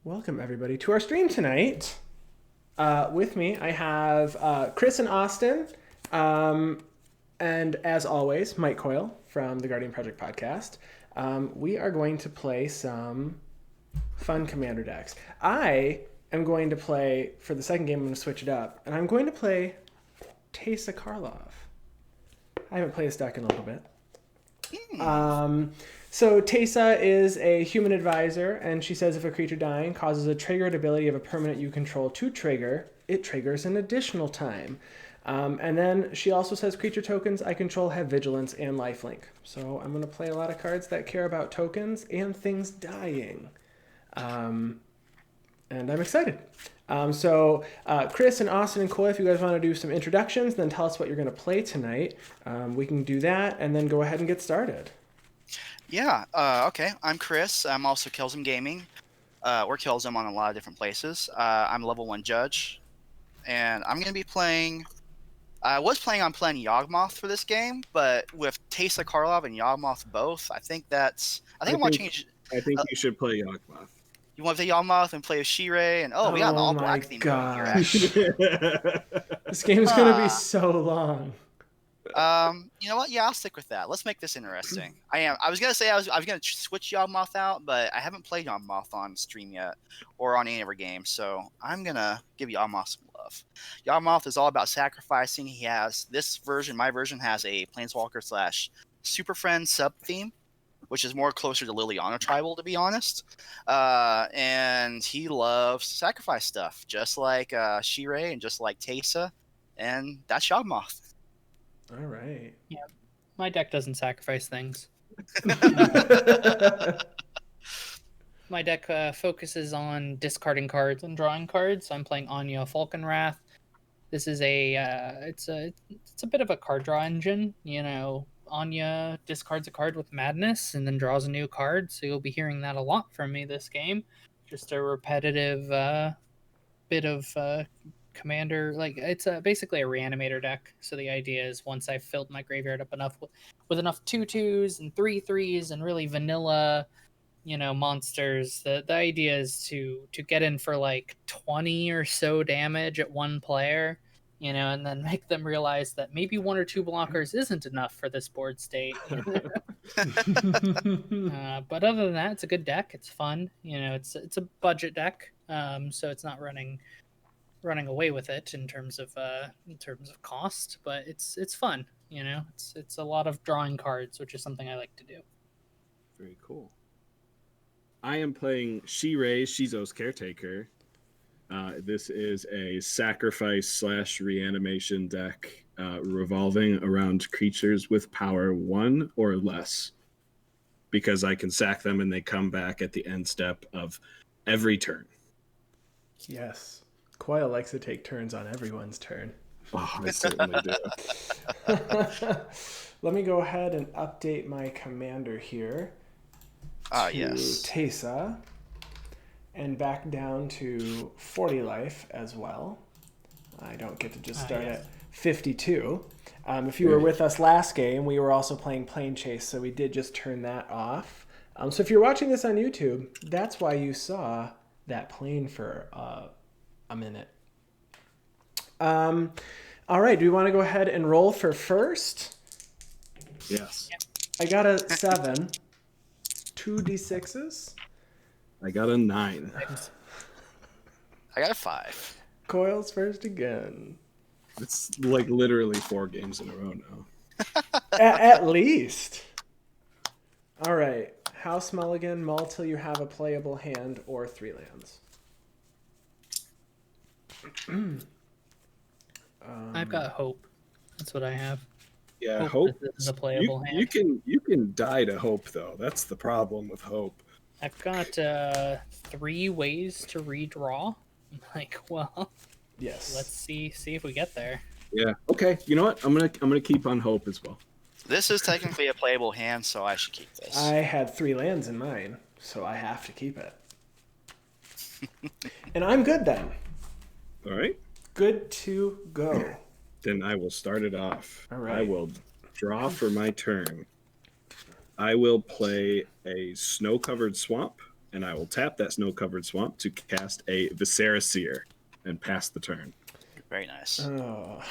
Welcome, everybody, to our stream tonight. With me, I have Chris and Austin, um, and as always, Mike Coyle from the Guardian Project podcast. We are going to play some fun commander decks. I am going to play, for the second game, I'm going to switch it up, and I'm going to play Teysa Karlov. I haven't played this deck in a little bit. So Teysa is a human advisor, and she says if a creature dying causes a triggered ability of a permanent you control to trigger, it triggers an additional time. And then she also says creature tokens I control have vigilance and lifelink. So I'm going to play a lot of cards that care about tokens and things dying. And I'm excited. Chris and Austin and Coy, if you guys want to do some introductions, then tell us what you're going to play tonight. We can do that and then go ahead and get started. Yeah, okay. I'm Chris. I'm also Killsum Gaming, or Killsum on a lot of different places. I'm a level 1 judge, and I'm going to be playing... I was planning on playing Yawgmoth for this game, but with Teysa Karlov and Yawgmoth both, I think I want to change... I think you should play Yawgmoth. You want to play Yawgmoth and play with Shirei, and we got an all-black theme going here, actually. This game's going to be so long. You know what? Yeah, I'll stick with that. Let's make this interesting. I was gonna say I was gonna switch Yawgmoth out, but I haven't played Yawgmoth on stream yet or on any of our games, so I'm gonna give Yawgmoth some love. Yawgmoth is all about sacrificing. He has my version has a Planeswalker / Super Friend sub theme, which is more closer to Liliana Tribal, to be honest. And he loves to sacrifice stuff, just like Shirei and just like Teysa, and that's Yawgmoth. All right. Yeah, my deck doesn't sacrifice things. My deck focuses on discarding cards and drawing cards. I'm playing Anje Falkenrath. This is it's a bit of a card draw engine. You know, Anja discards a card with Madness and then draws a new card. So you'll be hearing that a lot from me this game. Just a repetitive bit of commander, like it's basically a reanimator deck. So the idea is once I've filled my graveyard up enough with enough 2/2s and 3/3s and really vanilla, monsters, the idea is to get in for like 20 or so damage at one player, and then make them realize that maybe 1 or 2 blockers isn't enough for this board state. But other than that, it's a good deck. It's fun. It's a budget deck, so it's not running away with it in terms of cost, but it's fun. It's a lot of drawing cards, which is something I like to do. Very cool. I am playing Shirei, Shizo's Caretaker. This is a sacrifice / reanimation deck revolving around creatures with power 1 or less, because I can sack them and they come back at the end step of every turn. Yes. Coyle likes to take turns on everyone's turn. Oh, I certainly do. Let me go ahead and update my commander here to Yes. Teysa, and back down to 40 life as well. I don't get to just start at 52. If you were with us last game, we were also playing Plane Chase, so we did just turn that off. So if you're watching this on YouTube, that's why you saw that plane for a minute. All right, do we want to go ahead and roll for first? Yes. I got a 7. 2d6s. I got a 9. I got a 5. Coyle's first again. It's like literally 4 games in a row now. At least. All right. House Mulligan, mull till you have a playable hand or 3 lands. I've got Hope. That's what I have. Yeah, Hope. This is a playable hand. You can die to Hope, though. That's the problem with Hope. I've got 3 ways to redraw. Yes. Let's see if we get there. Yeah. Okay. You know what? I'm gonna keep on Hope as well. This is technically a playable hand, so I should keep this. I had 3 lands in mine, so I have to keep it. And I'm good then. All right. Good to go. Then I will start it off. All right. I will draw for my turn. I will play a snow-covered swamp and I will tap that snow-covered swamp to cast a Viscera Seer and pass the turn. Very nice. Oh.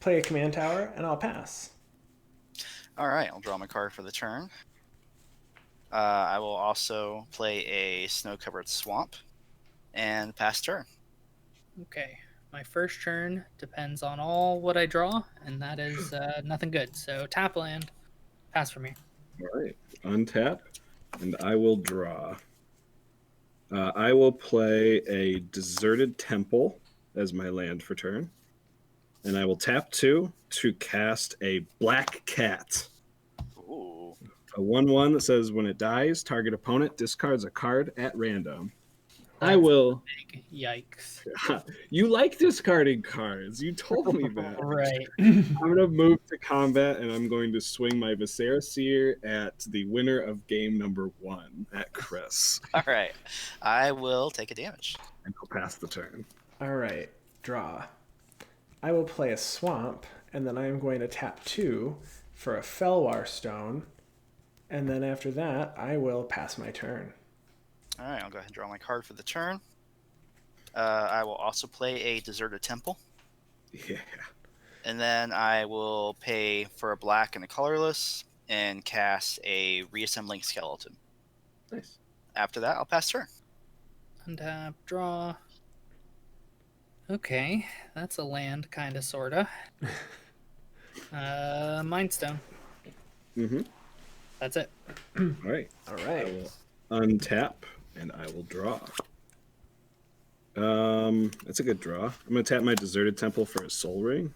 Play a command tower, and I'll pass. All right, I'll draw my card for the turn. I will also play a snow-covered swamp and pass turn. Okay. My first turn depends on all what I draw, and that is nothing good. So tap land, pass for me. All right, untap, and I will draw. I will play a Deserted Temple as my land for turn, and I will tap 2 to cast a Black Cat. Ooh. A 1/1 that says when it dies, target opponent discards a card at random. I will. Big yikes. You like discarding cards. You told me that. Right. I'm going to move to combat, and I'm going to swing my Viscera Seer at the winner of game number 1, at Chris. All right, I will take a damage. And I'll pass the turn. All right, draw. I will play a swamp, and then I am going to tap 2 for a Felwar Stone, and then after that, I will pass my turn. All right, I'll go ahead and draw my card for the turn. I will also play a Deserted Temple. Yeah. And then I will pay for a black and a colorless and cast a Reassembling Skeleton. Nice. After that, I'll pass turn. Untap, draw. Okay, that's a land, kind of, sorta. Mind Stone. Mm-hmm. That's it. All right. All I right. will untap, and I will draw. That's a good draw. I'm going to tap my Deserted Temple for a Soul Ring.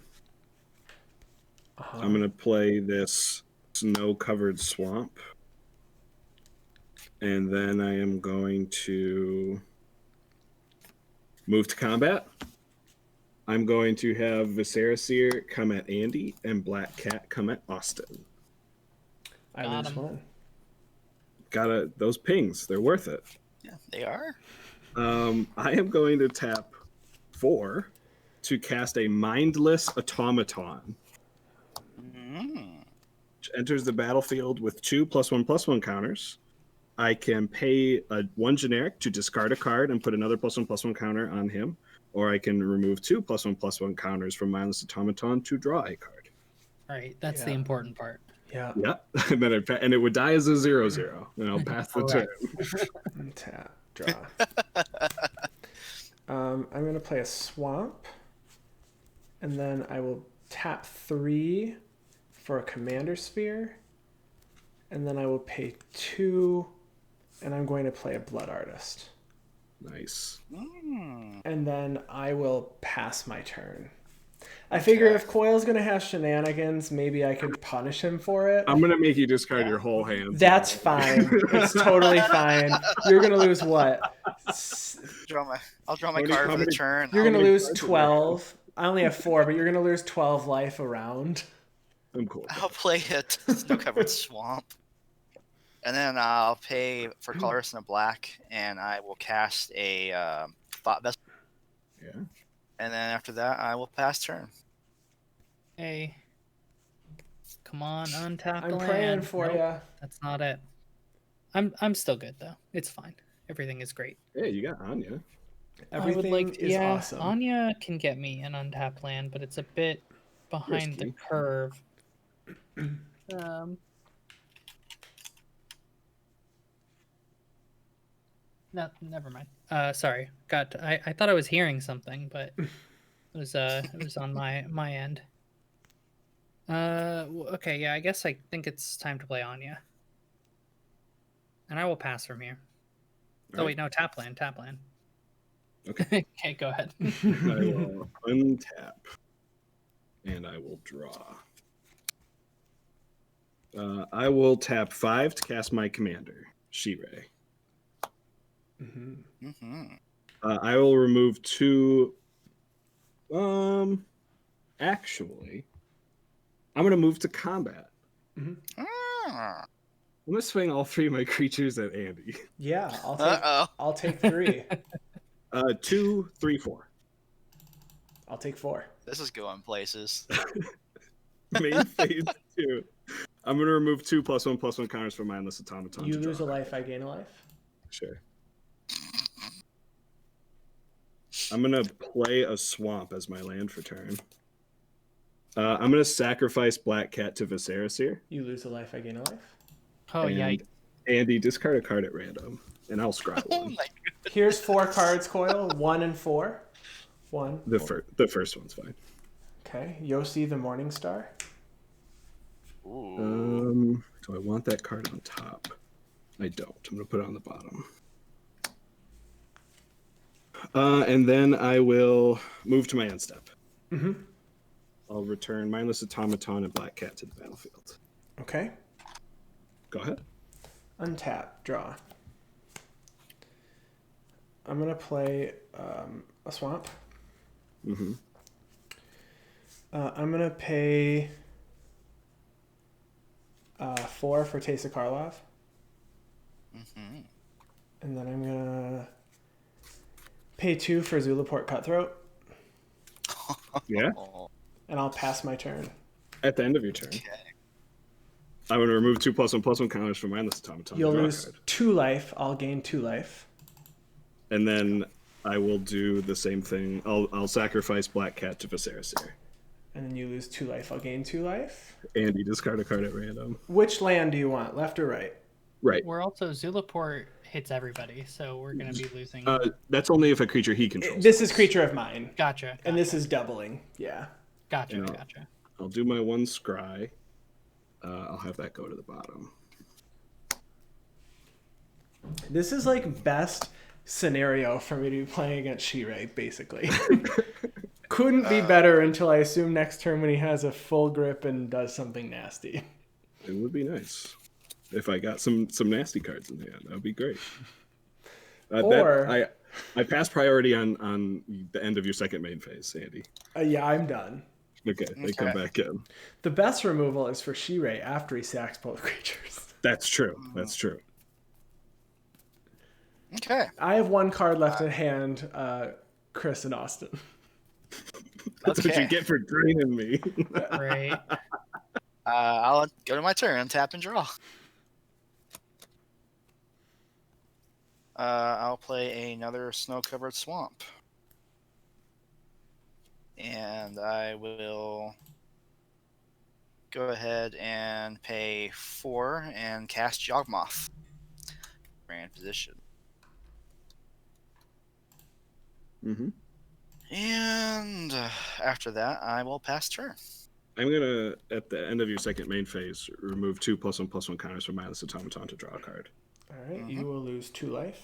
I'm going to play this Snow-Covered Swamp. And then I am going to move to combat. I'm going to have Viscera Seer come at Andy and Black Cat come at Austin. I Got lose 'em. one. Those pings, they're worth it. Yeah, they are. I am going to tap 4 to cast a Mindless Automaton. Mm. Which enters the battlefield with 2 +1/+1 counters. I can pay 1 generic to discard a card and put another +1/+1 counter on him, or I can remove 2 +1/+1 counters from Mindless Automaton to draw a card. All right, that's the Yeah. important part. Yeah. Yeah, and then it would die as a 0/0, and I'll pass the Correct. turn. Tap, draw. I'm going to play a swamp, and then I will tap 3 for a Commander Sphere, and then I will pay 2, and I'm going to play a Blood Artist. Nice. Mm. And then I will pass my turn. I figure if Coil's going to have shenanigans, maybe I could punish him for it. I'm gonna make you discard your whole hand. That's fine. It's totally fine. You're going to lose what? I'll draw my How card for the many- turn. You're How going to many lose cards are there? 12. I only have 4, but you're going to lose 12 life a round. I'm cool. I'll play a Snow-Covered Swamp. And then I'll pay for colorless and a black, and I will cast a Thought Vessel. Yeah. And then after that, I will pass turn. Hey, come on, untap the I'm land. praying for Nope, you. That's not it. I'm still good though. It's fine. Everything is great. Hey, you got Anja. Everything I would like, is yeah, awesome. Anya can get me an untapped land, but it's a bit behind the Risky. curve. No, never mind. Sorry. I thought I was hearing something, but it was on my end. Okay, yeah, I guess I think it's time to play Anya. And I will pass from here. Oh All wait, no, tap land. Okay. Okay, go ahead. I will untap, and I will draw. I will tap 5 to cast my commander, Shirei. Mm-hmm. Mm-hmm. I will remove 2. Actually, I'm gonna move to combat. Ah. I'm gonna swing all 3 of my creatures at Andy. Yeah, Uh-oh. I'll take 3. 2, 3, 4. I'll take 4. This is going places. Main phase 2. I'm gonna remove 2 +1/+1 counters from Mindless Automaton. You to lose a draw. life, I gain a life. Sure. I'm gonna play a swamp as my land for turn. I'm gonna sacrifice Black Cat to Viserys here. You lose a life, I gain a life. Oh, and yeah. Andy, discard a card at random, and I'll scry Oh one. my god. Here's 4 cards, Coil. 1 and 4. 1. The first one's fine. Okay. Yossi the Morning Star. Ooh. Do I want that card on top? I don't. I'm gonna put it on the bottom. And then I will move to my end step. Mm-hmm. I'll return Mindless Automaton and Black Cat to the battlefield. Okay. Go ahead. Untap. Draw. I'm going to play a swamp. Mm-hmm. I'm going to pay 4 for Teysa Karlov. Mm-hmm. And then I'm going to pay 2 for Zulaport Cutthroat. Yeah. And I'll pass my turn. At the end of your turn, Okay. I'm going to remove 2+1/+1 counters from Mindless Automaton. You'll draw a lose card. 2 life. I'll gain 2 life. And then I will do the same thing. I'll sacrifice Black Cat to Viserys here. And then you lose 2 life. I'll gain 2 life. Andy, discard a card at random. Which land do you want? Left or right? Right. We're also Zulaport hits everybody, so we're gonna be losing. That's only if a creature he controls. This is creature of mine. Gotcha. And this is doubling. Yeah. Gotcha. No. Gotcha. I'll do my 1 scry. I'll have that go to the bottom. This is like best scenario for me to be playing against Shirei, basically. Couldn't be better until I assume next turn when he has a full grip and does something nasty. It would be nice if I got some nasty cards in hand. That would be great. Or I pass priority on the end of your second main phase, Andy. yeah, I'm done. Okay, they come Okay. back in. The best removal is for Shirei after he sacks both creatures. That's true. That's true. Okay. I have 1 card left in hand, Chris and Austin. That's what Okay. you get for draining me. Right. I'll go to my turn. Tap and draw. I'll play another snow-covered swamp. And I will go ahead and pay 4 and cast Yawgmoth. Grand position. Mm-hmm. And after that, I will pass turn. I'm gonna, at the end of your second main phase, remove 2+1/+1 counters from Mindless Automaton to draw a card. All right, you will lose 2 life.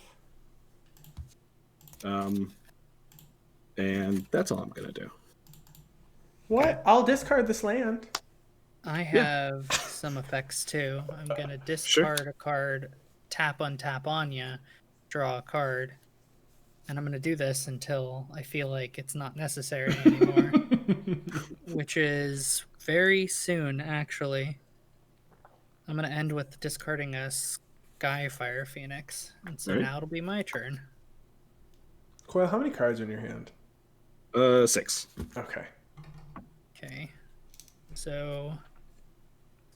And that's all I'm gonna do. What? I'll discard this land. I have some effects too. I'm gonna discard a card, untap Anya, draw a card, and I'm gonna do this until I feel like it's not necessary anymore, which is very soon, actually. I'm gonna end with discarding a Skyfire Phoenix, and so Alright. now it'll be my turn. Coil, how many cards are in your hand? 6. Okay. Okay, so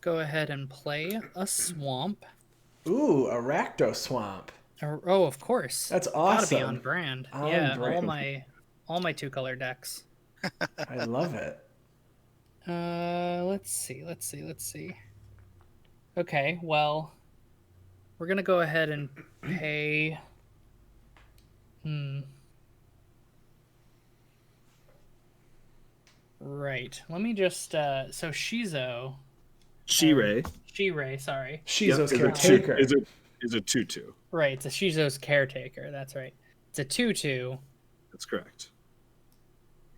go ahead and play a swamp. Ooh, a Rakdos Swamp. Oh, of course. That's Gotta awesome. be on brand. On yeah, brand. all my 2-color decks. I love it. Let's see. Okay, well, we're gonna go ahead and pay. Right. Let me just. So Shizo. Shirei. Sorry. Shizo's Yep, Caretaker. Is a 2/2. Right. It's a Shizo's Caretaker. That's right. It's a 2/2. That's correct.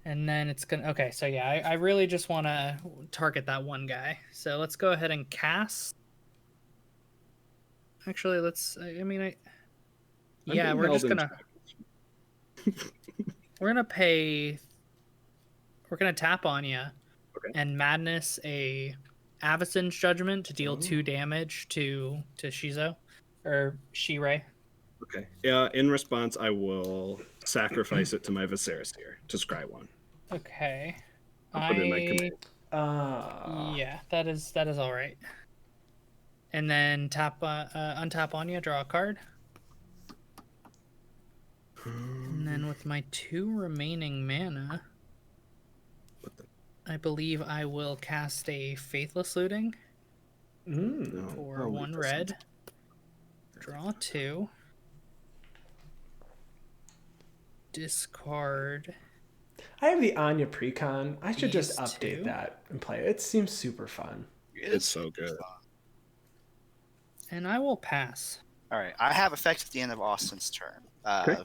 And then it's gonna. Okay, so yeah, I really just want to target that one guy. So let's go ahead and cast. Actually, let's. I mean, I'm yeah, being we're just held in gonna. check. We're gonna pay. We're gonna tap Anya, Okay. and Madness a Avacyn's Judgment to deal 2 damage to Shizo or Shirei. Okay. In response, I will sacrifice it to my Viserys here to scry 1. Okay. I'll put it in my command. Yeah, that is all right. And then untap Anya, draw a card. And then with my 2 remaining mana, What the? I believe I will cast a Faithless Looting Mm. for I'll 1 leave this red. Draw 2. Discard. I have the Anya Precon. I should just These update two. that and play it. It seems super fun. It's so good. And I will pass. All right, I have effects at the end of Austin's turn. Okay.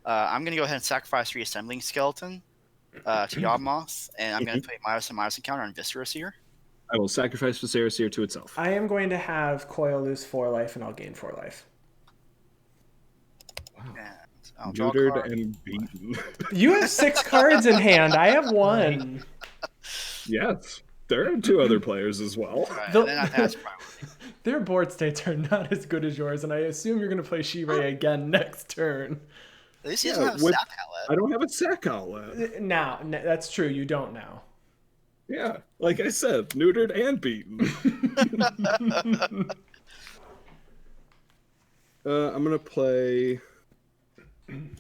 I'm going to go ahead and sacrifice Reassembling Skeleton to Yawgmoth, and I'm going to put a minus encounter on Viscera Seer. I will sacrifice Viscera Seer to itself. I am going to have Coil lose 4 life, and I'll gain 4 life. Wow. And I'll draw a Neutered card. and beaten. You have 6 cards in hand. I have 1. Yes. There are 2 other players as well. Right, The- and then I pass priority. Their board states are not as good as yours, and I assume you're going to play Shirei again next turn. At least he Yeah, doesn't have a with- sack outlet. I don't have a sack outlet. Now, that's true. You don't now. Yeah. Like I said, neutered and beaten. I'm going to play... Man.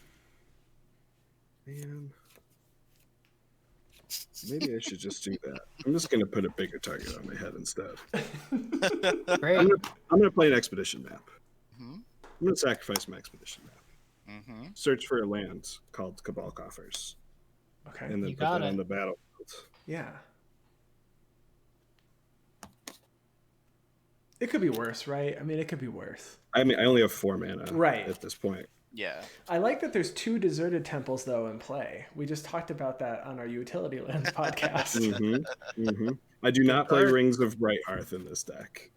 Maybe I should just do that. I'm just going to put a bigger target on my head instead. Great. I'm going to play an expedition map. Mhm. I'm going to sacrifice my expedition map. Mm-hmm. Search for a land called Cabal Coffers. Okay. And then You put got that it. on the battlefield. Yeah. It could be worse, right? I mean, it could be worse. I mean, I only have 4 mana Right. at this point. Yeah. I like that there's 2 deserted temples, though, in play. We just talked about that on our Utility Lands podcast. I do not play Rings of Brighthearth in this deck.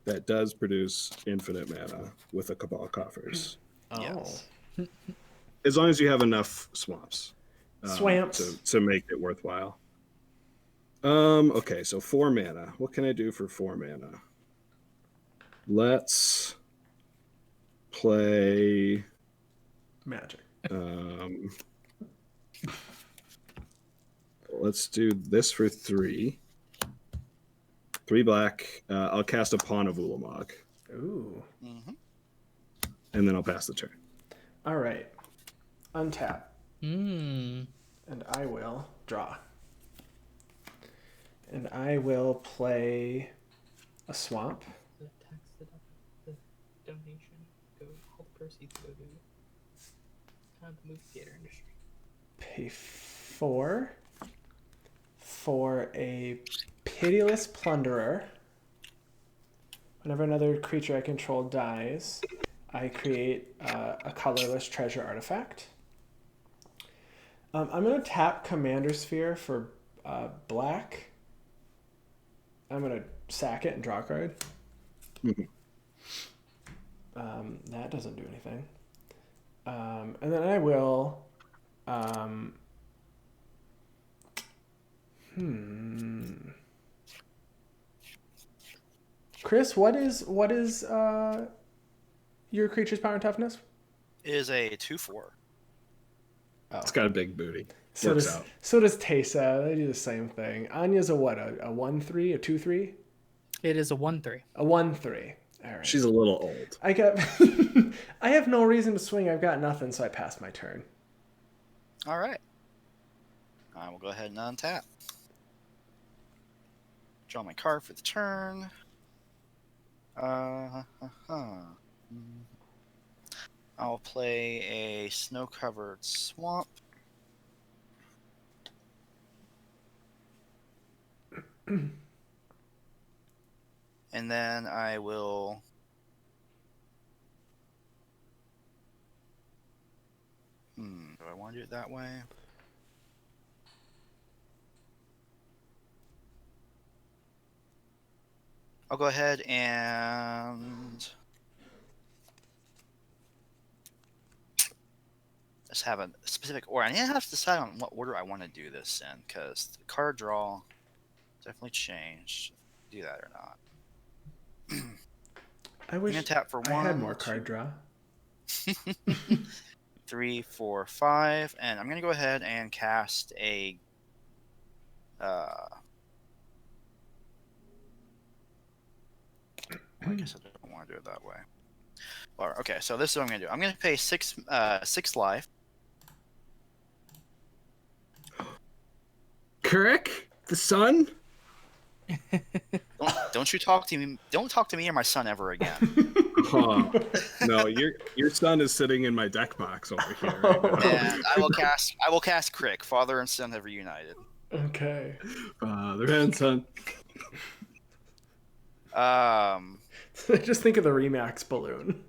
That does produce infinite mana with a Cabal Coffers. Oh. Yes. As long as you have enough swamps. Swamps. To make it worthwhile. Okay, so 4 mana. What can I do for 4 mana? Let's play Magic. Let's do this for 3. 3 black. I'll cast a Pawn of Ulamog, Ooh. Mm-hmm. and then I'll pass the turn. All right. Untap. Hmm. And I will draw. And I will play a swamp. The tax the donation go all the proceeds go to the movie theater industry. Pay 4 for a Pitiless Plunderer. Whenever another creature I control dies, I create a colorless treasure artifact. I'm going to tap Commander Sphere for black. I'm going to sack it and draw a card. That doesn't do anything. And then I will... Chris, what is your creature's power and toughness? It is a 2/4. Oh. It's got a big booty. So Works does out. so does Teysa. They do the same thing. Anya's a what? A 1/3, a 2/3, It is a 1/3. a 1/3. All right. She's a little old. I got. I have no reason to swing. I've got nothing, so I pass my turn. All right. I will go ahead and untap. Draw my card for the turn. I'll play a snow-covered swamp. And then I will... do I want to do it that way? I'll go ahead and let's have a specific order. I need to have to decide on what order I want to do this in, because the card draw definitely changed. Do that or not? I I'm wish gonna tap for I one. had more card draw. 3, 4, 5, and I'm gonna go ahead and cast a. I guess I don't want to do it that way. Okay, so this is what I'm gonna do. I'm gonna pay 6 life. Kirk, the son. Don't you talk to me? Don't talk to me or my son ever again. Oh, no, your son is sitting in my deck box over here. Right now. And I will cast Crick. Father and son have reunited. Okay. Father and son. Just think of the Remax balloon.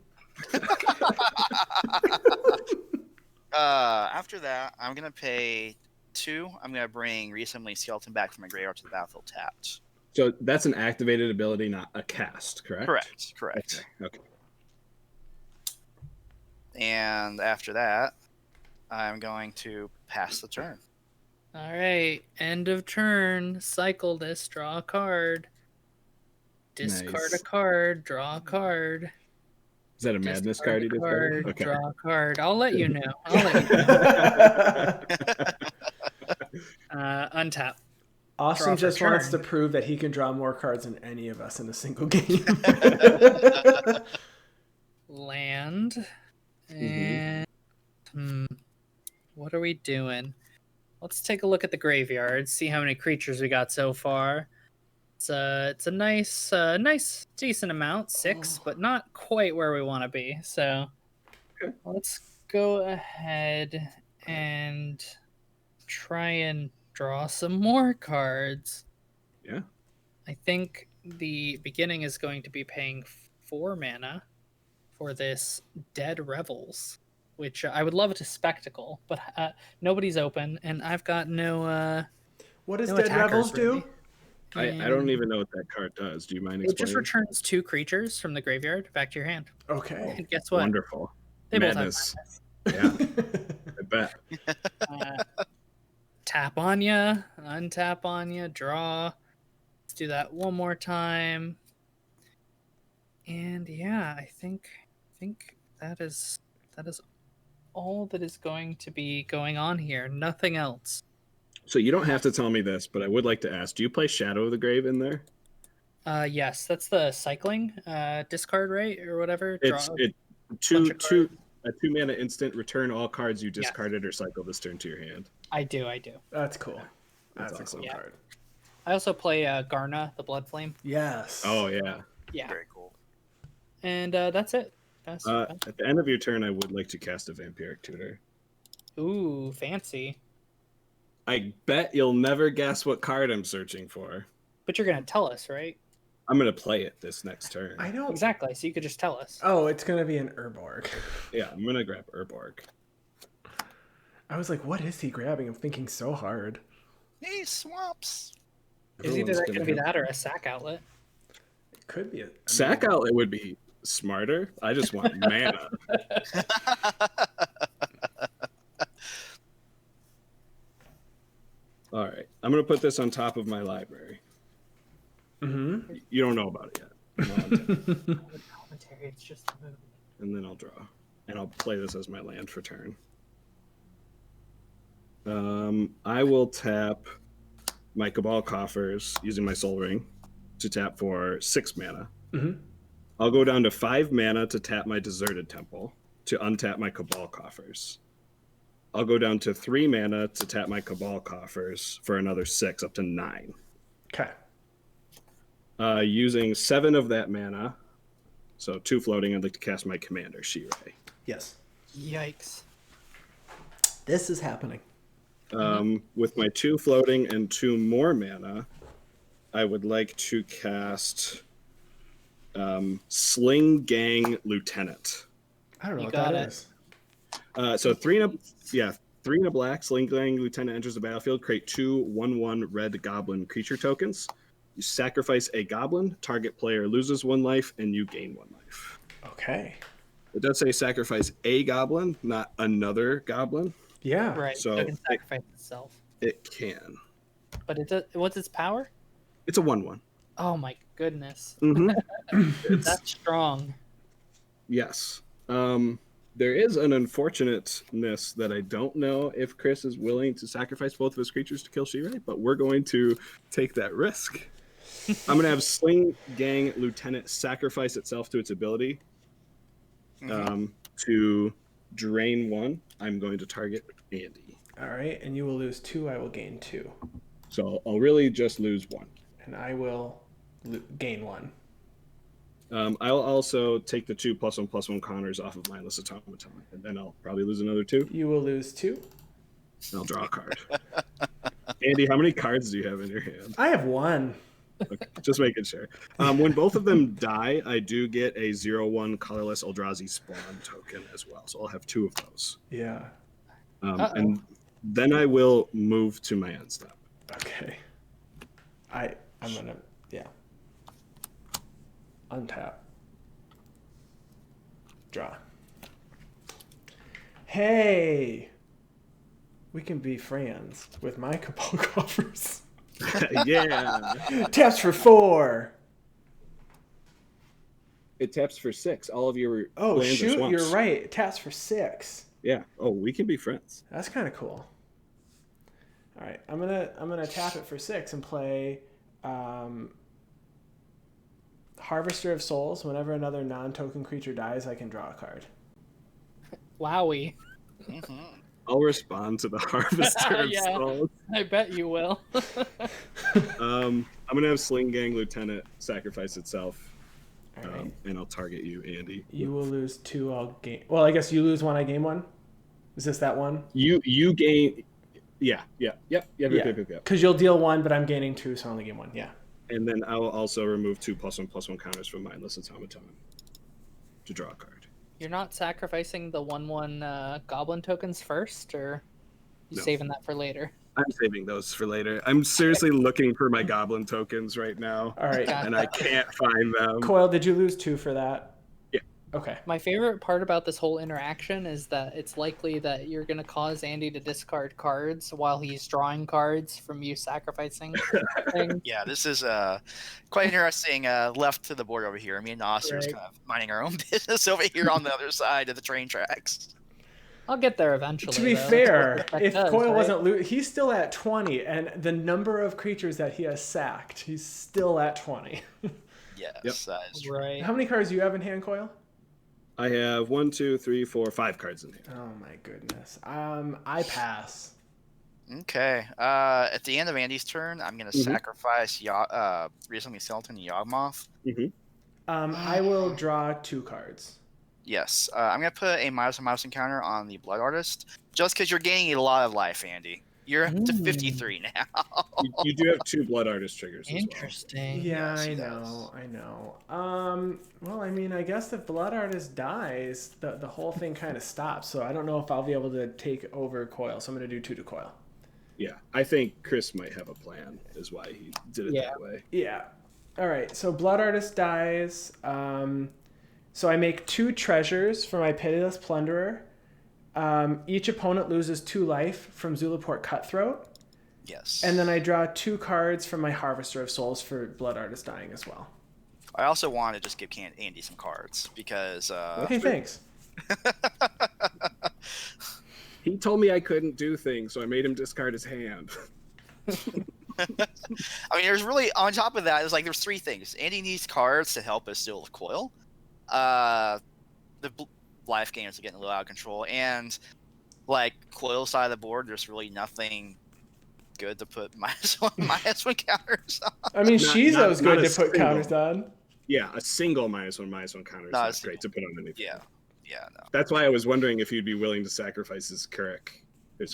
After that, I'm gonna pay 2. I'm gonna bring Resembling Skeleton back from my graveyard to the battlefield tapped. So that's an activated ability, not a cast, correct? Correct. Okay. And after that, I'm going to pass the turn. All right, end of turn. Cycle this. Draw a card. Discard Nice. a card. Draw a card. Is that a madness Discard card a you did? card, Okay. Draw a card. I'll let you know. Untap. Austin Draw for just wants to turn. prove that he can draw more cards than any of us in a single game. Land. And what are we doing? Let's take a look at the graveyard. See how many creatures we got so far. It's a nice decent amount, 6, but not quite where we want to be. So Okay. let's go ahead and try and draw some more cards. Yeah. I think the beginning is going to be paying 4 mana for this Dead Revels, which I would love to spectacle, but nobody's open, and I've got no. What does No Dead attackers, Rebels do? really. I don't even know what that card does. Do you mind It just explaining? returns 2 creatures from the graveyard back to your hand. Okay. And guess what? Wonderful. They Madness. both have Yeah, I bet. madness. Tap on ya, untap on ya, draw. Let's do that one more time. And yeah, I think that is all that is going to be going on here. Nothing else. So you don't have to tell me this, but I would like to ask: do you play Shadow of the Grave in there? Yes, that's the cycling discard, right, or whatever. It's Draw- two bunch of cards. a 2 mana instant. Return all cards you discarded or cycle this turn to your hand. I do. That's cool. That's That's a awesome. cool Yeah. card. I also play Garna, the Blood Flame. Yes. Oh yeah. Yeah, Very cool. and that's it. That's At the end of your turn, I would like to cast a Vampiric Tutor. ooh, fancy. I bet you'll never guess what card I'm searching for. But you're gonna tell us, right? I'm gonna play it this next turn. I don't. Exactly. So you could just tell us. Oh, it's gonna be an Urborg. Yeah, I'm gonna grab Urborg. I was like, what is he grabbing? I'm thinking so hard. Hey, swamps. Is either Everyone's that gonna be have- that or a sack outlet? It could be a Sack outlet would be smarter. I just want mana. All right, I'm gonna put this on top of my library. Mm-hmm. You don't know about it yet. I'm on to- Commentary. It's just a move. and then I'll draw, and I'll play this as my land for turn. I will tap my Cabal Coffers using my Soul Ring to tap for 6 mana. Mm-hmm. I'll go down to 5 mana to tap my Deserted Temple to untap my Cabal Coffers. I'll go down to 3 mana to tap my Cabal Coffers for another 6, up to 9. Okay. Using 7 of that mana, so 2 floating, I'd like to cast my Commander, Shirei. Yes. Yikes. This is happening. With my 2 floating and 2 more mana, I would like to cast Sling Gang Lieutenant. I don't know You what got that it. is. So 3 in a black, Sling Gang Lieutenant enters the battlefield, create 2 1/1 red goblin creature tokens. You sacrifice a goblin, target player loses 1 life, and you gain 1 life. Okay. It does say sacrifice a goblin, not another goblin. Yeah. Right. So So it can sacrifice itself. It can. But it does. What's its power? It's a 1/1. Oh my goodness. Mm-hmm. That's strong. Yes. There is an unfortunateness that I don't know if Chris is willing to sacrifice both of his creatures to kill Shirei, but we're going to take that risk. I'm going to have Sling Gang Lieutenant sacrifice itself to its ability. To drain 1, I'm going to target Andy. All right, and you will lose 2. I will gain 2. So I'll really just lose 1. And I will gain 1. I'll also take the 2+1/+1 counters off of mindless automaton, and then I'll probably lose another 2. You will lose 2. I'll draw a card. Andy, how many cards do you have in your hand? I have 1. Okay, just making sure. When both of them die, I do get a 0/1 colorless Eldrazi spawn token as well. So I'll have 2 of those. Yeah. And then I will move to my end step. Okay. I'm gonna untap. Draw. Hey, we can be friends with my Cabal Coffers. Yeah. Taps for 4. It taps for 6. All of your Oh lands are shoot, swamps. you're right. It taps for 6. Yeah. Oh, we can be friends. That's kind of cool. All right, I'm gonna tap it for 6 and play Harvester of Souls. Whenever another non-token creature dies, I can draw a card. Wowie. I'll respond to the Harvester of Yeah. Souls. I bet you will. I'm gonna have Sling Gang Lieutenant sacrifice itself, All right. and I'll target you, Andy. You will lose 2. I'll gain. Well, I guess you lose 1. I gain 1. Is this that one? You gain. Yep. Because you'll deal 1, but I'm gaining 2, so I only gain 1. Yeah. And then I will also remove 2+1/+1 counters from mindless automaton to draw a card. You're not sacrificing the 1/1 goblin tokens first, or you No. saving that for later? I'm saving those for later. I'm seriously looking for my goblin tokens right now, All right. Got and I can't find them. Coil, did you lose 2 for that? Yeah. Okay. My favorite part about this whole interaction is that it's likely that you're going to cause Andy to discard cards while he's drawing cards from you sacrificing things. Yeah, this is quite interesting. Left to the board over here. Me and Nos are just Right. kind of minding our own business over here on the other side of the train tracks. I'll get there eventually. To be though. fair, That if does, Coil right? wasn't he's still at 20, and the number of creatures that he has sacked, he's still at 20. Yes, that is true. Right. How many cards do you have in hand, Coil? I have 1, 2, 3, 4, 5 cards in hand. Oh my goodness. I pass. Okay. At the end of Andy's turn, I'm going to sacrifice recently skeleton Yawgmoth. I will draw 2 cards. Yes. I'm going to put a -1/- encounter on the Blood Artist, just because you're gaining a lot of life, Andy. You're up to 53 now. You do have 2 Blood Artist triggers as well. Interesting. Yeah, Yes, I he know. Well, I mean, I guess if Blood Artist dies, the whole thing kind of stops. So I don't know if I'll be able to take over Coil. So I'm going to do 2 to Coil. Yeah, I think Chris might have a plan, is why he did it that way. Yeah. All right. So Blood Artist dies. So I make 2 treasures for my Pitiless Plunderer. Each opponent loses 2 life from Zulaport Cutthroat. Yes. And then I draw 2 cards from my Harvester of Souls for Blood Artist dying as well. I also want to just give Andy some cards because. Hey, thanks. He told me I couldn't do things, so I made him discard his hand. I mean, there's really on top of that. There's 3 things. Andy needs cards to help us deal with Coil. The life games are getting a little out of control, and Coil side of the board, there's really nothing good to put -1 counters on. I mean, Not- Shizo's not good a to put single. counters on. Yeah, a single -1/- counter is No, not it's- great to put on anything. Yeah, no. That's why I was wondering if you'd be willing to sacrifice his Carrick.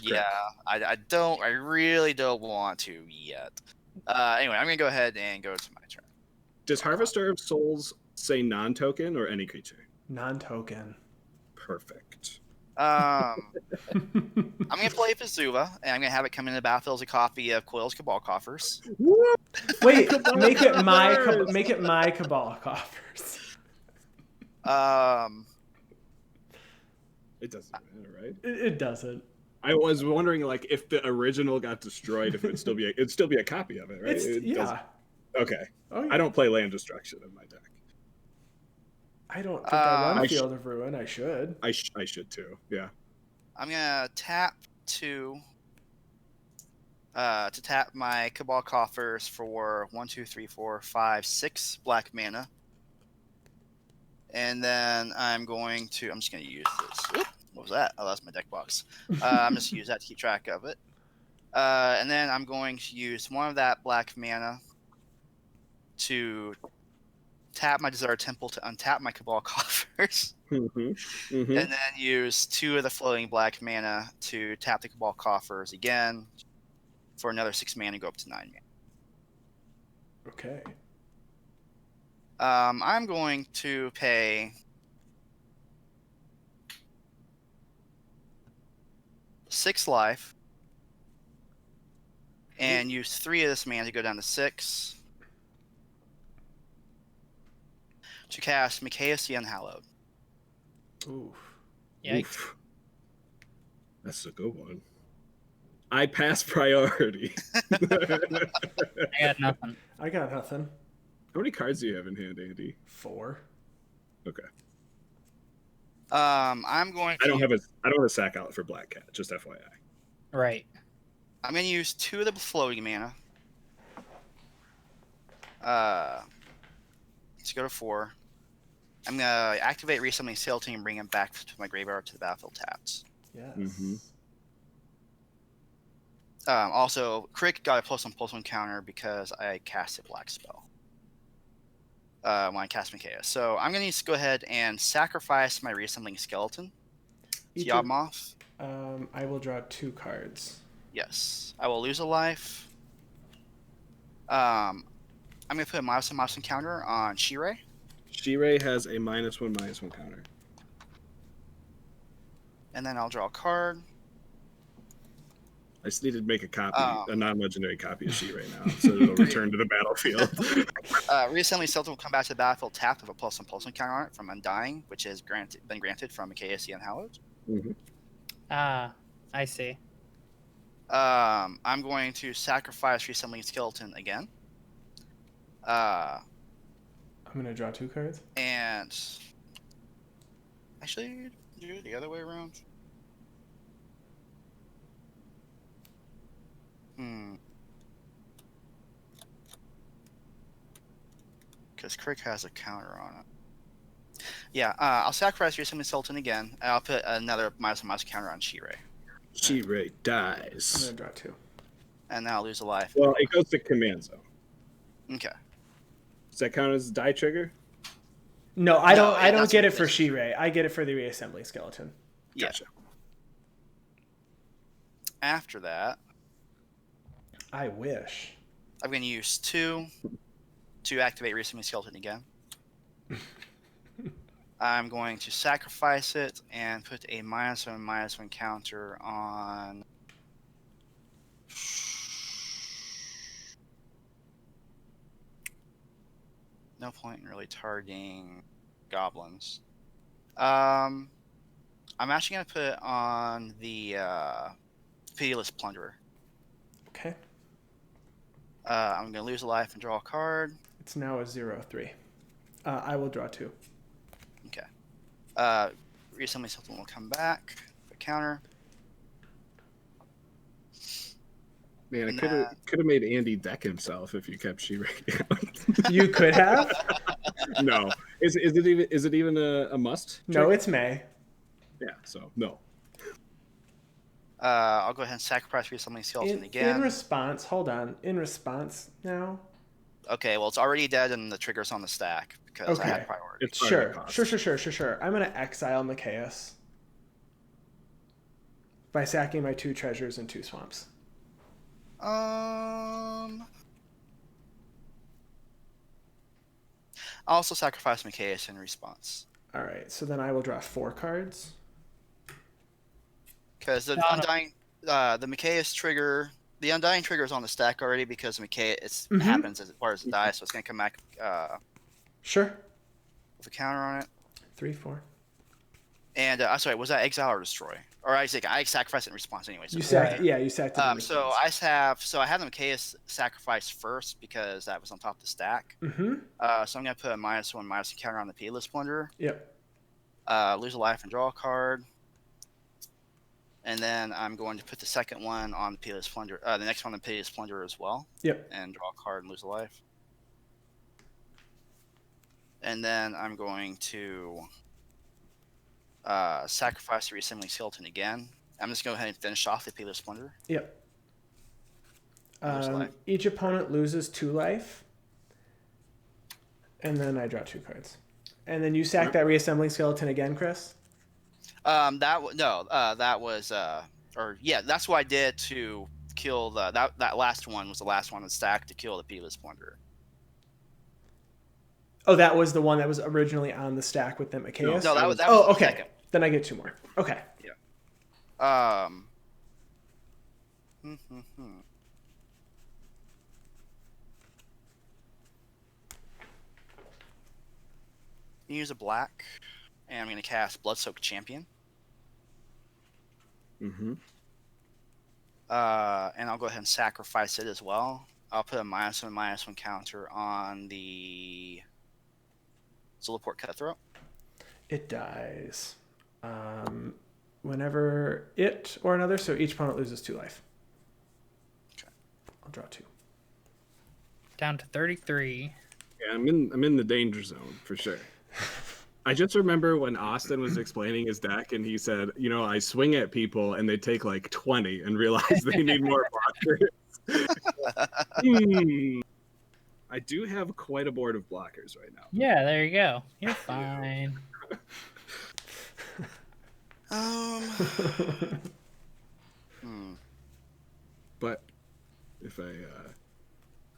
Yeah, I really don't want to yet. Anyway, I'm gonna go ahead and go to my turn. Does Harvester of Souls say non-token or any creature? Non-token. Perfect. I'm gonna play Pazuva, and I'm gonna have it come into the battlefield as a copy of Coil's Cabal Coffers. Wait, make it my Cabal Coffers. It doesn't matter, right? It doesn't. I was wondering, if the original got destroyed, if it'd still be a copy of it, right? Yeah. Okay. Oh, yeah. I don't play land destruction in my deck. I don't think I I want Field of Ruin. I should. I should too. Yeah. I'm gonna tap to tap my Cabal Coffers for 1, 2, 3, 4, 5, 6 black mana, And then I'm just going to use this. Oop, what was that? Oh, that's my deck box. I'm just going to use that to keep track of it. And then I'm going to use one of that black mana to tap my Desert Temple to untap my Cabal Coffers. And then use 2 of the floating black mana to tap the Cabal Coffers again for another 6 mana and go up to 9 mana. Okay. I'm going to pay 6 life and use 3 of this mana to go down to 6 to cast Mikaeus the Unhallowed. Oof. Yikes. Oof. That's a good one. I pass priority. I got nothing. I got nothing. How many cards do you have in hand, Andy? 4. Okay. I'm going to I don't have a sack out for Black Cat, just FYI. Right. I'm going to use 2 of the floating mana. Let's go to 4. I'm going to activate Resummoning Skeleton and bring him back to my graveyard to the battlefield tapped. Yes. Also, Crick got a +1/+1 counter because I cast a black spell when I cast Mikaeus. So I'm going to go ahead and sacrifice my Reassembling Skeleton to Each of- Yawgmoth. I will draw 2 cards. Yes. I will lose a life. I'm going to put a -1/-1 counter on Shirei. Shirei has a -1/-1 counter. And then I'll draw a card. I just needed to make a copy, a non-legendary copy of Shirei now, so it'll return to the battlefield. Reassembling Skeleton will come back to the battlefield tapped with a +1/+1 counter on it from Undying, which has been granted from Mikaeus the Unhallowed. Ah, I see. I'm going to sacrifice Reassembling Skeleton again. I'm going to draw 2 cards. And actually, do it the other way around. Because Crick has a counter on it. Yeah, I'll sacrifice Reassembling Skeleton again, and I'll put another -1/- counter on Shirei. Shirei I'm dies. going to draw 2. And then I'll lose a life. Well, it goes to command zone. Okay. Does that count as a die trigger? No, I don't. I don't that's get what it for it is. Shirei. I get it for the Reassembling Skeleton. Yeah. Gotcha. After that, I wish. I'm going to use 2 to activate Reassembling Skeleton again. I'm going to sacrifice it and put a -1/-1 counter on. No point in really targeting goblins. I'm actually going to put on the Pitiless Plunderer. Okay. I'm going to lose a life and draw a card. It's now a 0/3. I will draw 2. Okay. Reassembling Skeleton will come back. A counter. Man, it could have made Andy deck himself if you kept Shirei down. You could have. No. Is it even a must? No, trigger? it's May. Yeah, so no. I'll go ahead and sacrifice Reassembling Skeleton again. In response, hold on. In response now. Okay, well, it's already dead and the trigger's on the stack because I Okay. had priority. It's part of the Sure. cost. I'm going to exile Mikaeus by sacking my 2 treasures and 2 swamps. I'll also sacrifice Mikaeus in response. All right, so then I will draw 4 cards. Because the Undying, the Mikaeus trigger, the Undying trigger is on the stack already because Mikaeus happens as part of the die, so it's going to come back Sure. with a counter on it. 3, 4. And I'm sorry, was that exile or destroy? Or I sacrificed it in response anyway. So You sacked. Yeah, you sacked it. in so response. I have the Mikaeus sacrifice first because that was on top of the stack. Mm-hmm. So I'm going to put a -1/-1 counter on the Pitiless Plunderer. Yep. Lose a life and draw a card. And then I'm going to put the second one on the Pitiless Plunderer, the next one on the Pitiless Plunderer as well. Yep. And draw a card and lose a life. And then I'm going to sacrifice the reassembling skeleton again. I'm just going to go ahead and finish off the Appeal of Splendor. Yep. Lose life. Each opponent loses 2 life. And then I draw 2 cards. And then you sack that reassembling skeleton again, Chris? That was that's what I did to kill that last one was the last one in the stack to kill the Appeal of Splendor. Oh, that was the one that was originally on the stack with the Macias? No, that was okay. second. Then I get 2 more. Okay. Yeah. Use a black, and I'm going to cast Bloodsoaked Champion. Mm-hmm. And I'll go ahead and sacrifice it as well. I'll put a -1/-1 counter on the Zulaport Cutthroat. It dies. Whenever it or another, so each opponent loses 2 life. Okay. I'll draw 2. Down to 33. Yeah, I'm in the danger zone for sure. I just remember when Austin was explaining his deck and he said, I swing at people and they take like 20 and realize they need more blockers. I do have quite a board of blockers right now. Yeah, there you go. You're fine. But if I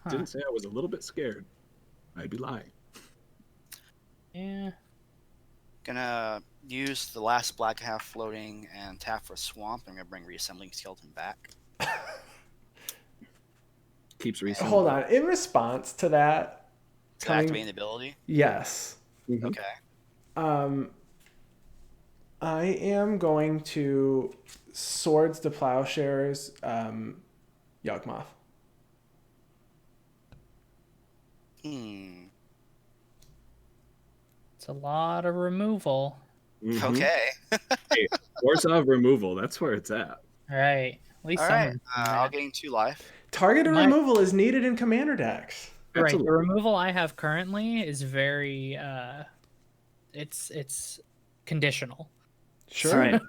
didn't say I was a little bit scared, I'd be lying. Yeah. Gonna use the last black half floating and tap for Swamp. I'm gonna bring Reassembling Skeleton back. Keeps reassembling. Hold on. In response to that, Activating the ability. Yes. Mm-hmm. Okay. I am going to Swords to Plowshares, Yawgmoth. It's a lot of removal. Mm-hmm. Okay. Hey, Warsaw removal, that's where it's at. Right. At least All right. someone. I'll gain 2 life. Targeted removal is needed in commander decks. Right. Absolutely. The removal I have currently is very it's conditional. Sure. All right.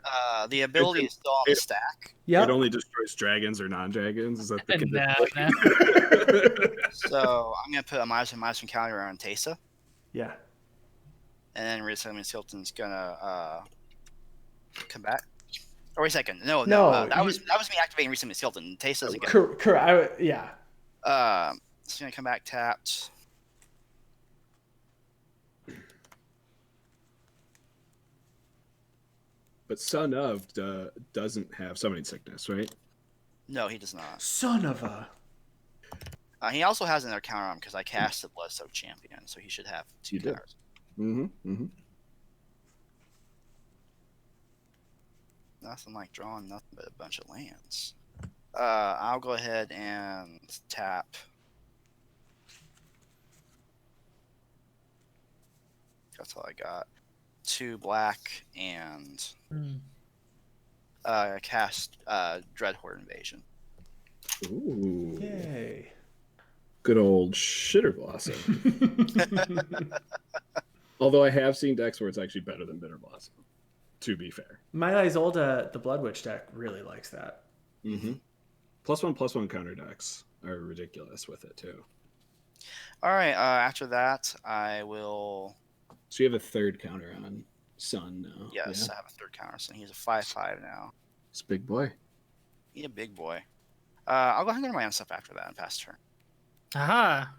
The ability is still on the stack. Yep. It only destroys dragons or non-dragons. Is that the No. So I'm gonna put a -1/-1 counter on Teysa. Yeah. And then Reassembling Skeleton's gonna come back. Or wait a second. No. That was me activating Reassembling Skeleton. Teysa's again. Correct. Yeah. It's gonna come back tapped. But Son of doesn't have summoning sickness, right? No, he does not. Son of a. He also has another counter on him because I cast the Bloodsoaked Champion, so he should have 2 counters. Mm-hmm. Mm-hmm. Nothing like drawing nothing but a bunch of lands. I'll go ahead and tap. That's all I got. 2 black and cast Dreadhorde Invasion. Ooh. Yay. Good old Shitter Blossom. Although I have seen decks where it's actually better than Bitter Blossom, to be fair. My Isolda, the Blood Witch deck, really likes that. Mm-hmm. +1/+1 counter decks are ridiculous with it, too. All right. After that, I will. So you have a 3rd counter on Sun now. Yes, Yeah. I have a 3rd counter, so he's a 5/5 now. It's a big boy. He's a big boy. I'll go ahead and get my own stuff after that and pass turn. Aha!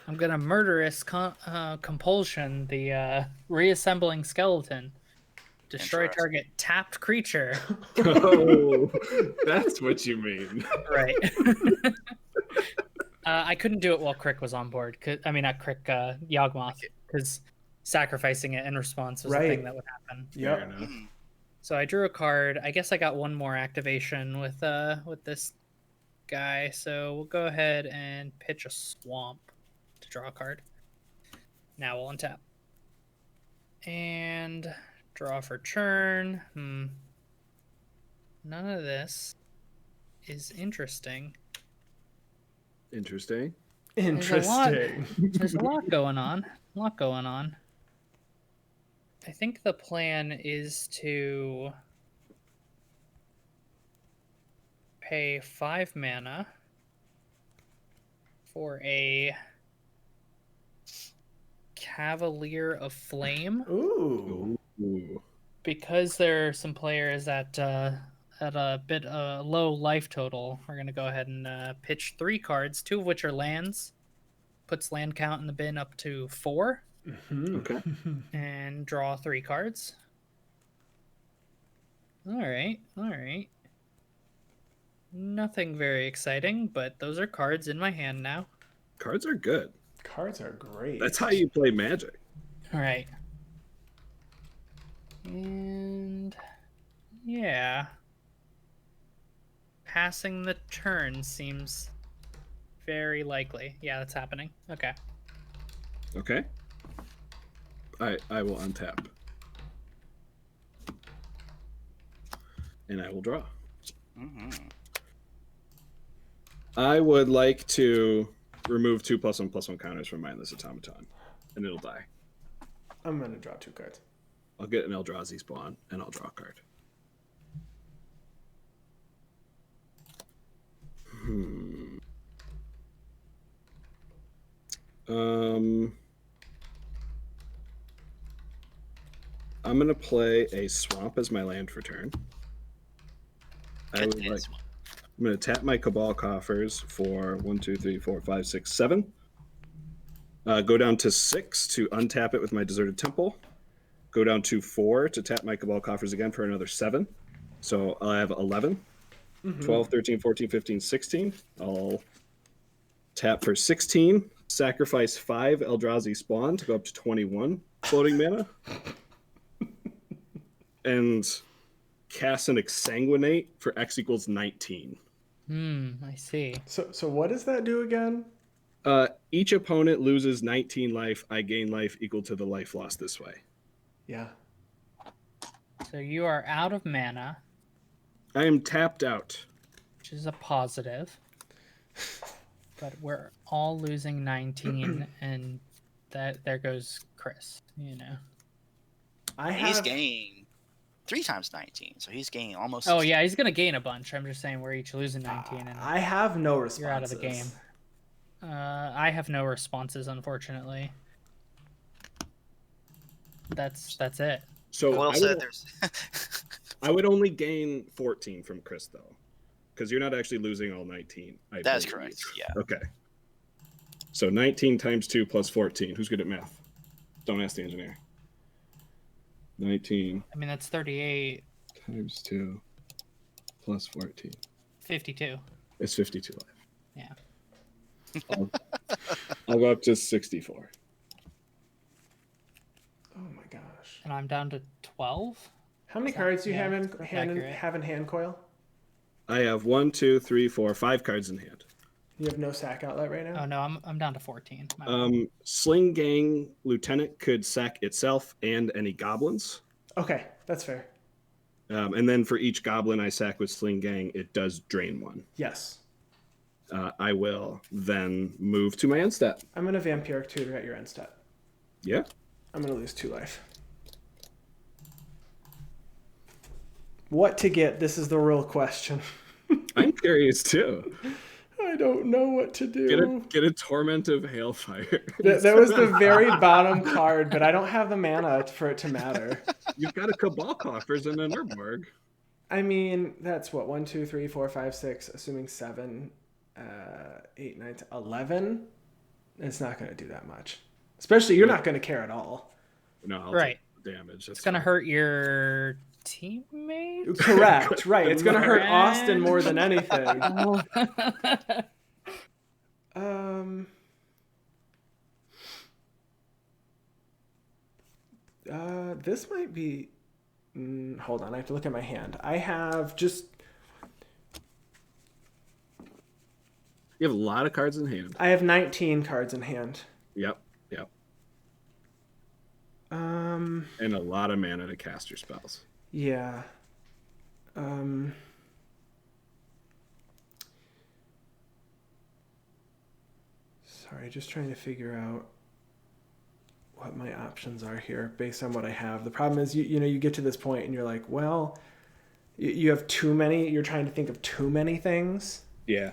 I'm gonna murderous compulsion the reassembling skeleton. Destroy Interesting. target tapped creature. Oh, that's what you mean. Right. I couldn't do it while Crick was on board. Not Crick, Yawgmoth, because sacrificing it in response was a thing that would happen. Yep. Fair enough. So I drew a card. I guess I got one more activation with this guy. So we'll go ahead and pitch a Swamp to draw a card. Now we'll untap. And draw for turn. None of this is interesting. Interesting. Interesting. There's a lot going on. A lot going on. I think the plan is to pay 5 mana for a Cavalier of Flame. Ooh. Ooh. Because there are some players at a bit low life total, we're gonna go ahead and pitch 3 cards, 2 of which are lands. Puts land count in the bin up to 4. Okay. And draw 3 cards. All right. Nothing very exciting, but those are cards in my hand now. Cards are good. Cards are great. That's how you play Magic. All right. And yeah. Passing the turn seems very likely. Yeah, that's happening. Okay. Okay. I will untap. And I will draw. Mm-hmm. I would like to remove 2+1/+1 counters from Mindless Automaton, and it'll die. I'm gonna draw 2 cards. I'll get an Eldrazi spawn, and I'll draw a card. I'm gonna play a Swamp as my land for turn. I'm gonna tap my Cabal Coffers for 1, 2, 3, 4, 5, 6, 7. Go down to 6 to untap it with my Deserted Temple. Go down to 4 to tap my Cabal Coffers again for another 7. So I'll have 11. 12, 13, 14, 15, 16. I'll tap for 16. Sacrifice 5 Eldrazi Spawn to go up to 21 floating mana. And cast an Exsanguinate for X equals 19. I see. So what does that do again? Each opponent loses 19 life. I gain life equal to the life lost this way. Yeah. So you are out of mana, I am tapped out. which is a positive. But we're all losing 19, and there goes Chris, you know. He's gaining 3 times 19, so he's gaining almost. Oh yeah, he's gonna gain a bunch. I'm just saying we're each losing 19, and I have no responses. you're out of the game. I have no responses, unfortunately. That's it. So Well said. There's. I would only gain 14 from Chris, though, because you're not actually losing all 19. That's correct. Yeah. Okay. So 19 times 2 plus 14. Who's good at math? Don't ask the engineer. 19 I mean, that's 38. times 2 plus 14. 52. It's 52 life. Yeah. I'll go up to 64. Oh my gosh. And I'm down to 12. How many cards do you yeah, have in that's hand, accurate. have in hand coil? I have 1, 2, 3, 4, 5 cards in hand. You have no sack outlet right now? Oh no, I'm down to 14. My bad. Sling Gang Lieutenant could sack itself and any goblins. Okay, that's fair. And then for each goblin I sack with Sling Gang, it does drain 1. Yes. I will then move to my end step. I'm going to Vampiric Tutor at your end step. Yeah. I'm going to lose 2 life. What to get? This is the real question. I'm curious too. I don't know what to do. Get a Torment of Hailfire. That was the very bottom card, but I don't have the mana for it to matter. You've got a Cabal Coffers and an Urborg. I mean, that's what, 1, 2, 3, 4, 5, 6, assuming 7, 8, 9, 10, 11. It's not going to do that much. Especially, you're not going to care at all. No, I'll Right. take the damage. That's It's gonna fine. hurt your teammate. Correct, right. It's going to hurt Austin more than anything. This might be... hold on, I have to look at my hand. I have just... You have a lot of cards in hand. I have 19 cards in hand. Yep. And a lot of mana to cast your spells. Yeah. Sorry, just trying to figure out what my options are here based on what I have. The problem is, you get to this point and you're like, well, you have too many. You're trying to think of too many things. Yeah.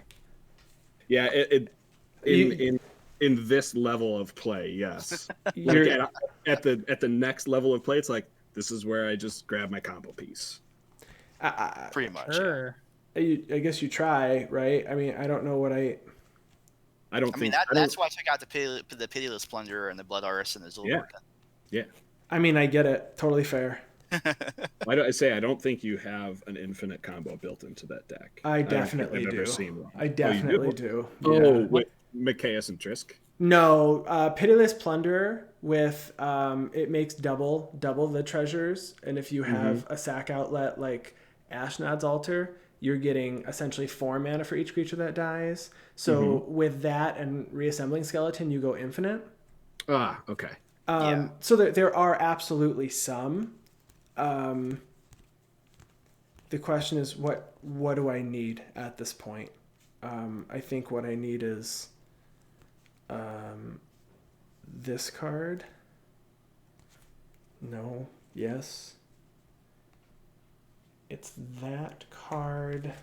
In this level of play, yes. Like at the next level of play, it's like this is where I just grab my combo piece. Pretty much. Sure. I guess you try, right? I mean, I don't know what I. That's why I took out the Pitiless Plunderer and the Blood Artist and the Zulborg. Yeah. I mean, I get it. Totally fair. Why do I say I don't think you have an infinite combo built into that deck? I definitely do. I've never seen one. I definitely do. Oh, with Mikaeus and Trisk? No, Pitiless Plunderer with it makes double the treasures, and if you have a sack outlet like Ashnod's Altar, you're getting essentially 4 mana for each creature that dies. So with that and Reassembling Skeleton, you go infinite. Ah, okay. So there are absolutely some. The question is, what do I need at this point? I think what I need is this card. No. Yes. It's that card.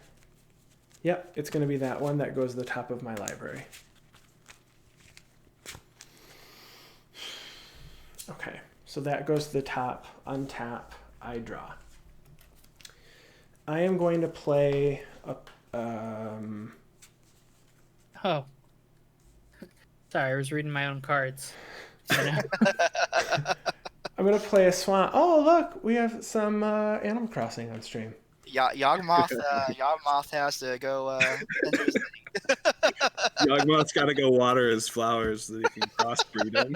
Yep, it's going to be that one that goes to the top of my library. Okay, so that goes to the top. Untap, I draw. I am going to play a... Oh. Sorry, I was reading my own cards. I'm going to play a Swamp. Oh, look, we have some Animal Crossing on stream. Yawgmoth has to go. Yawgmoth's got to go water his flowers so that he can crossbreed them.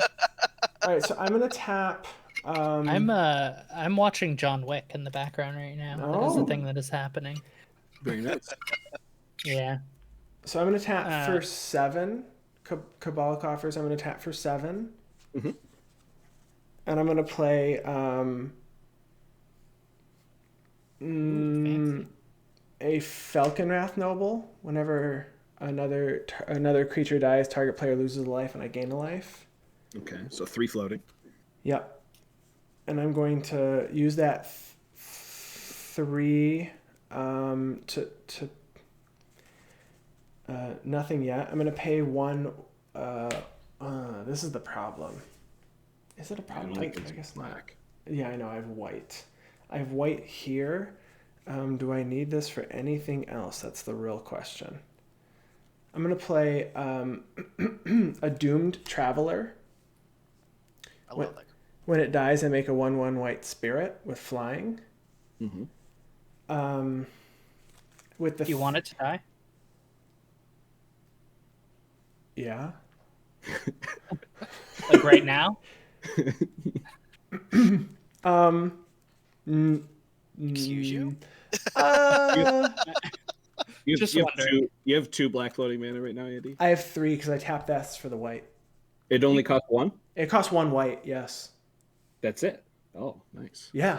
All right, so I'm going to tap... I'm watching John Wick in the background right now. That is the thing that is happening. Very nice. Yeah. So I'm going to tap for 7. Cabal Coffers, I'm going to tap for 7. Mm-hmm. And I'm going to play a Falkenrath Noble. Whenever another creature dies, target player loses a life and I gain a life. Okay, so 3 floating. Yep. And I'm going to use that 3 to nothing yet. I'm going to pay 1. This is the problem. Is it a problem? I guess not. Yeah, I know. I have white. I have white here. Do I need this for anything else? That's the real question. I'm going to play a Doomed Traveler. I love that. When it dies, I make a 1/1 white spirit with flying. Mm-hmm. With the Do you want it to die? Yeah. Like right now? Excuse you? You have 2 black floating mana right now, Andy? I have 3 because I tapped this for the white. It only costs 1? It costs 1 white, yes. That's it. Oh, nice. Yeah.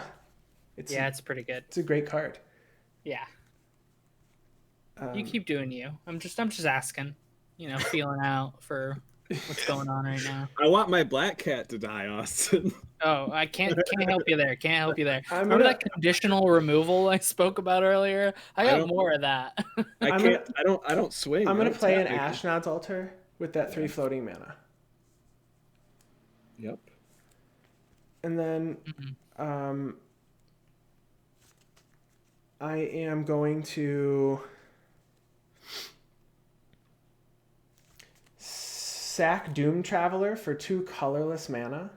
It's pretty good. It's a great card. Yeah. You keep doing you. I'm just asking. Feeling out for what's going on right now. I want my black cat to die, Austin. Oh, I can't help you there. Can't help you there. Remember that conditional removal I spoke about earlier? I got more of that. I don't swing. I'm gonna play an Ashnod's Altar with that 3 floating mana. Yep. And then I am going to sack Doom Traveler for 2 colorless mana.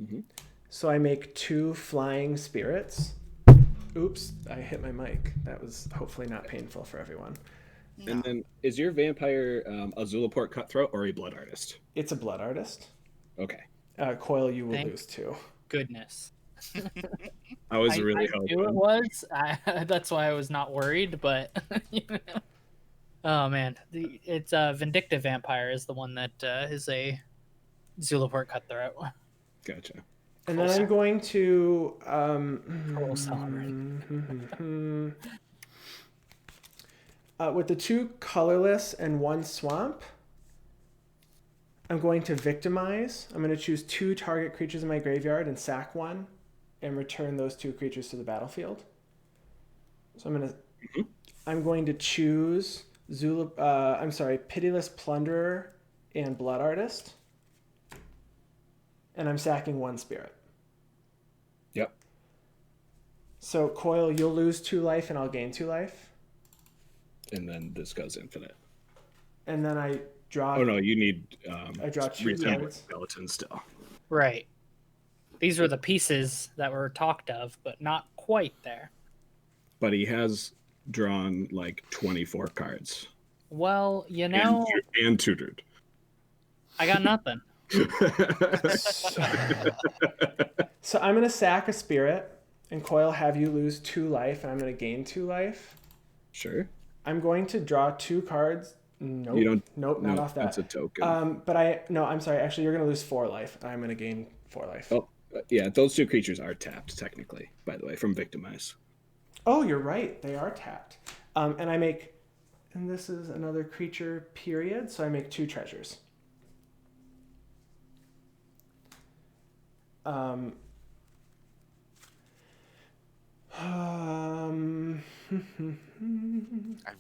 Mm-hmm. So I make 2 flying spirits. Oops, I hit my mic. That was hopefully not painful for everyone. No. And then, is your vampire a Zulaport Cutthroat or a Blood Artist? It's a Blood Artist. Okay. Coil, you will lose too. Goodness. I was really I hoping. knew it was. That's why I was not worried, but... Oh, man. It's Vindictive Vampire is the one that is a Zulaport Cutthroat. Gotcha. And then I'm going to... with the 2 colorless and 1 swamp, I'm going to victimize. I'm going to choose 2 target creatures in my graveyard and sack 1 and return those 2 creatures to the battlefield. So I'm going to choose Pitiless Plunderer and Blood Artist. And I'm sacking 1 spirit. Yep. So, Coil, you'll lose 2 life and I'll gain 2 life. And then this goes infinite. And then I draw... Oh, no, you need... I draw 2 cards. Skeleton still. Right. These were the pieces that were talked of, but not quite there. But he has drawn like 24 cards. Well, you know... And tutored. I got nothing. So I'm going to sack a spirit, and Coil have you lose 2 life, and I'm going to gain 2 life. Sure. I'm going to draw 2 cards. Nope. You don't. Nope, not off that. That's a token. But I'm sorry. Actually, you're going to lose 4 life. I'm going to gain 4 life. Oh, yeah. Those 2 creatures are tapped, technically, by the way, from Victimize. Oh, you're right. They are tapped. And I make, and this is another creature period, so I make 2 treasures. I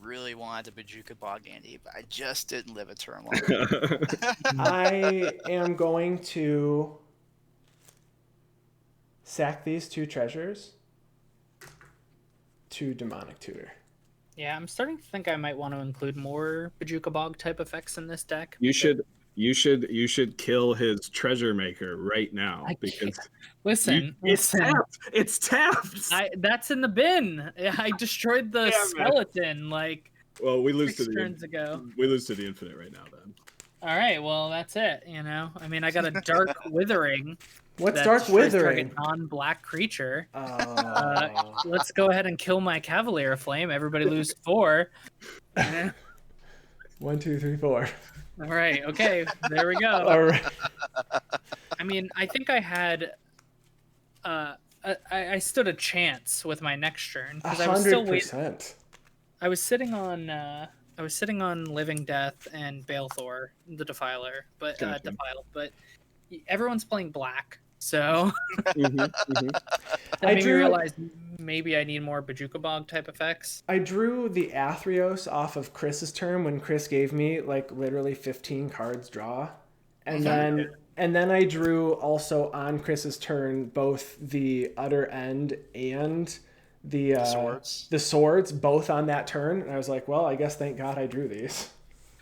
really wanted the Bajuka Bog Andy, but I just didn't live a turn long. I am going to sack these 2 treasures to Demonic Tutor. Yeah, I'm starting to think I might want to include more Bajuka Bog type effects in this deck. You should kill his treasure maker right now because listen. It's tapped. That's in the bin. I destroyed the skeleton well, we lose 6 to the turns ago. We lose to the infinite right now. Then. All right, well that's it. I mean, I got a Dark Withering. What's Dark Withering? Non-black creature. Oh. Let's go ahead and kill my Cavalier Flame. Everybody lose 4. 1, 2, 3, 4. All right. Okay. There we go. All right. I mean, I think I had. I stood a chance with my next turn because I was still waiting. I was sitting on Living Death and Balethor, the Defiler, but Gotcha. but everyone's playing black, so that I made me realize maybe I need more Bajuka Bog type effects. I drew the Athreos off of Chris's turn when Chris gave me literally 15 cards draw, and then I drew also on Chris's turn both the Utter End and the swords both on that turn, and I was like, well, I guess thank God I drew these.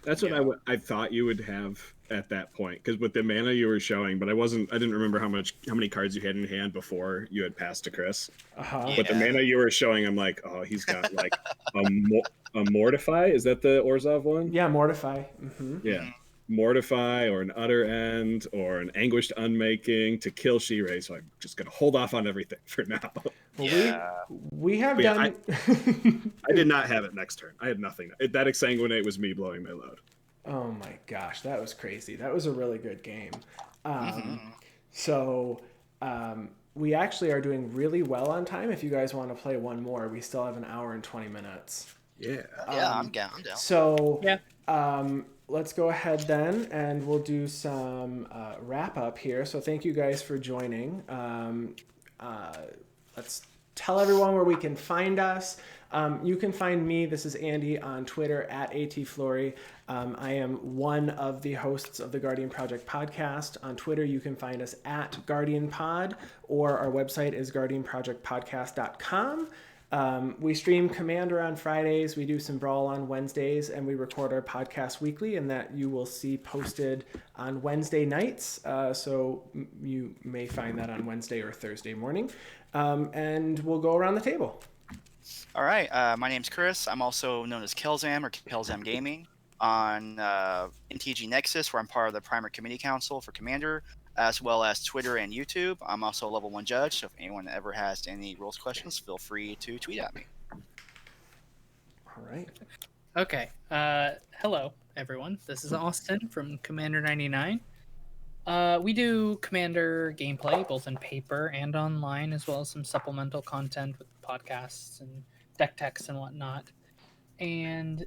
That's what I thought you would have at that point, because with the mana you were showing, but I didn't remember how many cards you had in hand before you had passed to Chris. Yeah. But the mana you were showing, I'm like, oh, he's got like a Mortify. Is that the Orzhov one? Yeah, Mortify. Mm-hmm. Yeah, Mortify or an Utter End or an Anguished Unmaking to kill Shirei. So I'm just gonna hold off on everything for now. Well, we have done. I did not have it next turn. I had nothing. That Exsanguinate was me blowing my load. Oh my gosh, that was crazy. That was a really good game. So we actually are doing really well on time. If you guys want to play one more, we still have an hour and 20 minutes. Yeah. I'm down. So yeah. Let's go ahead then, and we'll do some wrap up here. So thank you guys for joining. Let's tell everyone where we can find us. You can find me, this is Andy, on Twitter at ATFlory. I am one of the hosts of the Guardian Project podcast. On Twitter, you can find us at GuardianPod, or our website is guardianprojectpodcast.com. We stream Commander on Fridays, we do some Brawl on Wednesdays, and we record our podcast weekly, and that you will see posted on Wednesday nights. So you may find that on Wednesday or Thursday morning. And we'll go around the table. All right. My name's Chris. I'm also known as Kelzam or Kelzam Gaming on NTG Nexus, where I'm part of the Primer Committee Council for Commander, as well as Twitter and YouTube. I'm also a level 1 judge, so if anyone ever has any rules questions, feel free to tweet at me. All right. Okay. Hello, everyone. This is Austin from Commander 99. We do Commander gameplay, both in paper and online, as well as some supplemental content with podcasts and deck techs and whatnot. And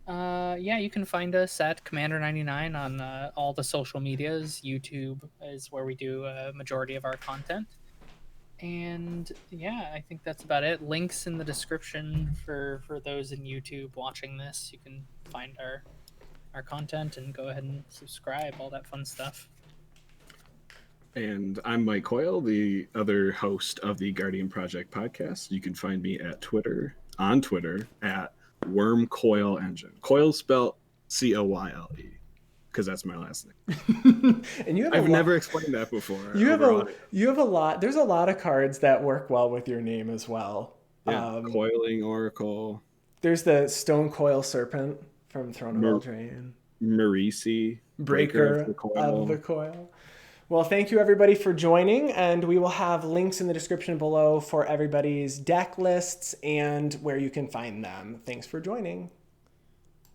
Yeah, you can find us at Commander99 on all the social medias. YouTube is where we do a majority of our content. And yeah, I think that's about it. Links in the description for those in YouTube watching this. You can find our content and go ahead and subscribe, all that fun stuff. And I'm Mike Coyle, the other host of the Guardian Project podcast. You can find me on Twitter at WormCoilEngine. Coil spelled Coyle, because that's my last name. And I've never explained that before. You have a lot. There's a lot of cards that work well with your name as well. Yeah, Coiling Oracle. There's the Stone Coil Serpent from Throne of Eldraine. Marisi, Breaker of the Coil. Well, thank you everybody for joining, and we will have links in the description below for everybody's deck lists and where you can find them. Thanks for joining.